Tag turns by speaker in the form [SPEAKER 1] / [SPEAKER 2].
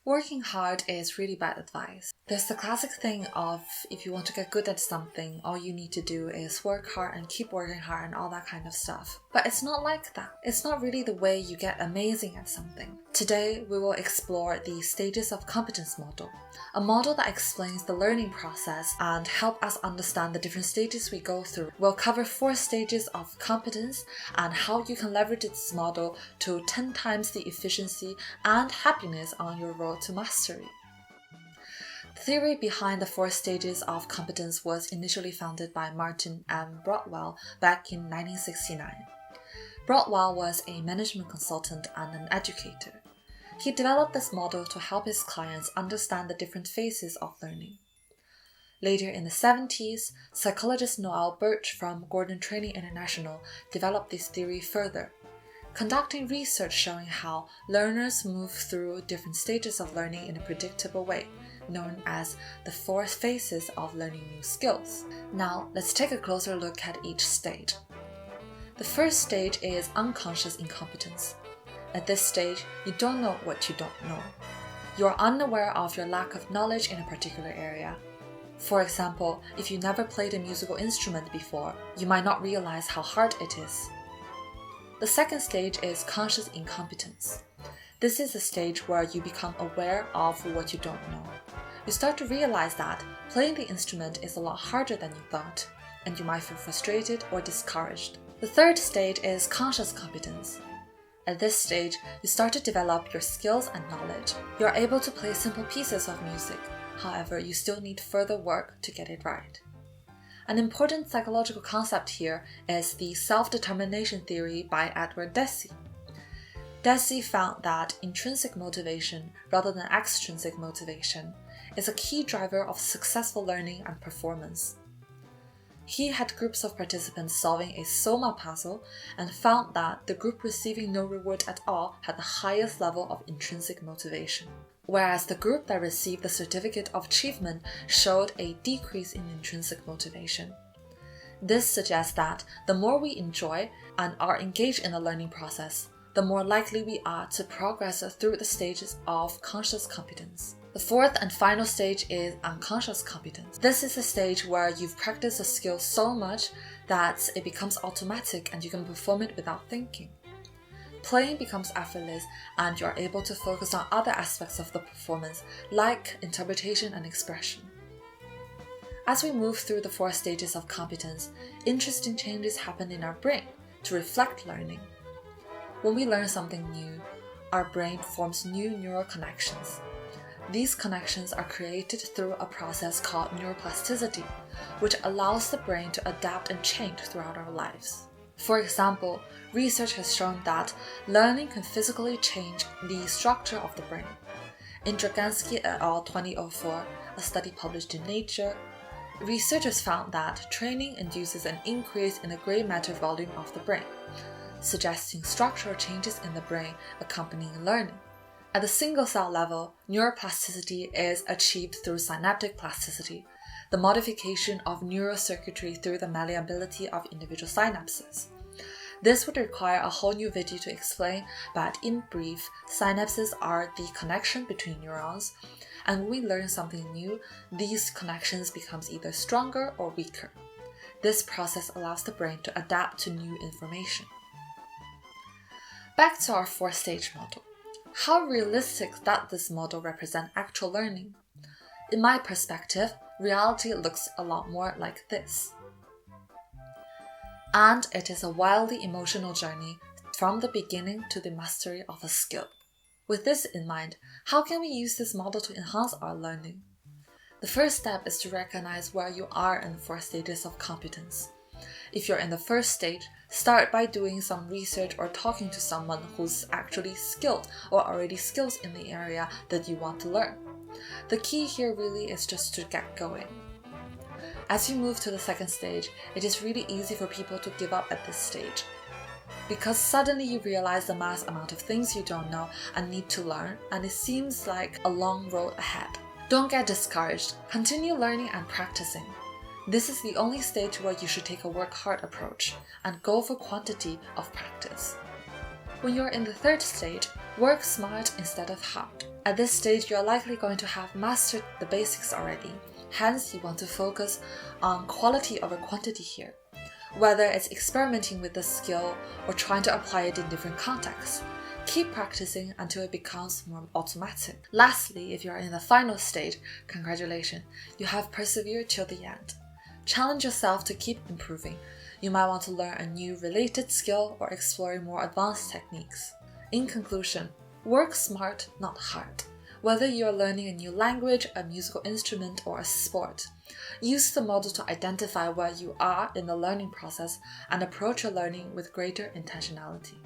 [SPEAKER 1] Working hard is really bad advice. There's the classic thing of if you want to get good at something, all you need to do is work hard and keep working hard and all that kind of stuff. But it's not like that. It's not really the way you get amazing at something. Today, we will explore the Stages of Competency Model, a model that explains the learning process and help us understand the different stages we go through. We'll cover 4 stages of competence and how you can leverage this model to 10 times the efficiency and happiness on your road to mastery. The theory behind the 4 stages of competence was initially founded by Martin M. Broadwell back in 1969. Broadwell was a management consultant and an educator. He developed this model to help his clients understand the different phases of learning. Later in the 70s, psychologist Noel Birch from Gordon Training International developed this theory further, conducting research showing how learners move through different stages of learning in a predictable way, known as the 4 phases of learning new skills. Now, let's take a closer look at each stage. The first stage is unconscious incompetence. At this stage, you don't know what you don't know. You are unaware of your lack of knowledge in a particular area. For example, if you never played a musical instrument before, you might not realize how hard it is. The second stage is conscious incompetence. This is the stage where you become aware of what you don't know. You start to realize that playing the instrument is a lot harder than you thought, and you might feel frustrated or discouraged. The third stage is conscious competence. At this stage, you start to develop your skills and knowledge. You are able to play simple pieces of music, however, you still need further work to get it right. An important psychological concept here is the self-determination theory by Edward Deci. Deci found that intrinsic motivation, rather than extrinsic motivation, is a key driver of successful learning and performance. He had groups of participants solving a Soma puzzle and found that the group receiving no reward at all had the highest level of intrinsic motivation, whereas the group that received the certificate of achievement showed a decrease in intrinsic motivation. This suggests that the more we enjoy and are engaged in the learning process, the more likely we are to progress through the stages of conscious competence. The fourth and final stage is unconscious competence. This is a stage where you've practiced a skill so much that it becomes automatic and you can perform it without thinking. Playing becomes effortless and you are able to focus on other aspects of the performance, like interpretation and expression. As we move through the 4 stages of competence, interesting changes happen in our brain to reflect learning. When we learn something new, our brain forms new neural connections. These connections are created through a process called neuroplasticity, which allows the brain to adapt and change throughout our lives. For example, research has shown that learning can physically change the structure of the brain. In Dragansky et al. 2004, a study published in Nature, researchers found that training induces an increase in the gray matter volume of the brain, suggesting structural changes in the brain accompanying learning. At the single-cell level, neuroplasticity is achieved through synaptic plasticity, the modification of neural circuitry through the malleability of individual synapses. This would require a whole new video to explain, but in brief, synapses are the connection between neurons, and when we learn something new, these connections become either stronger or weaker. This process allows the brain to adapt to new information. Back to our 4-stage model. How realistic does this model represent actual learning? In my perspective, reality looks a lot more like this. And it is a wildly emotional journey from the beginning to the mastery of a skill. With this in mind, how can we use this model to enhance our learning? The first step is to recognize where you are in the 4 stages of competence. If you're in the first stage, start by doing some research or talking to someone who's actually skilled or already skills in the area that you want to learn. The key here really is just to get going. As you move to the second stage, it is really easy for people to give up at this stage, because suddenly you realize the mass amount of things you don't know and need to learn, and it seems like a long road ahead. Don't get discouraged. Continue learning and practicing. This is the only stage where you should take a work hard approach and go for quantity of practice. When you're in the third stage, work smart instead of hard. At this stage, you're likely going to have mastered the basics already. Hence, you want to focus on quality over quantity here. Whether it's experimenting with the skill or trying to apply it in different contexts, keep practicing until it becomes more automatic. Lastly, if you're in the final stage, congratulations, you have persevered till the end. Challenge yourself to keep improving. You might want to learn a new related skill or exploring more advanced techniques. In conclusion, work smart, not hard. Whether you're learning a new language, a musical instrument, or a sport, use the model to identify where you are in the learning process and approach your learning with greater intentionality.